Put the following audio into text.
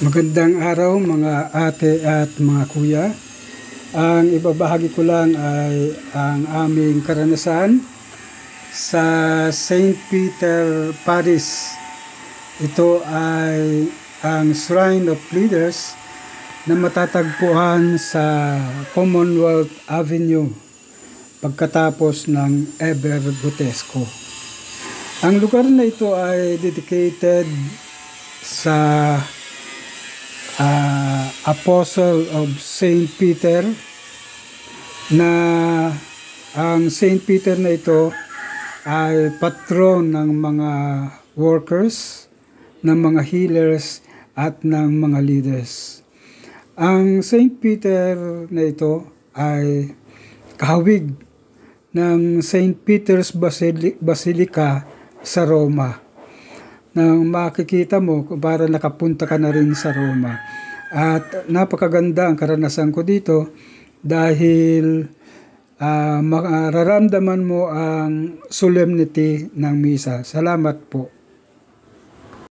Magandang araw mga ate at mga kuya. Ang ibabahagi ko lang ay ang aming karanasan sa St. Peter Parish. Ito ay ang Shrine of Leaders na matatagpuan sa Commonwealth Avenue pagkatapos ng Eber Butesco. Ang lugar na ito ay dedicated sa Apostle of St. Peter, na ang St. Peter na ito ay patron ng mga workers, ng mga healers at ng mga leaders. Ang St. Peter na ito ay kahawig ng St. Peter's Basilica sa Roma. Nang makikita mo, para nakapunta ka na rin sa Roma. At napakaganda ang karanasan ko dito dahil mararamdaman mo ang solemnity ng misa. Salamat po.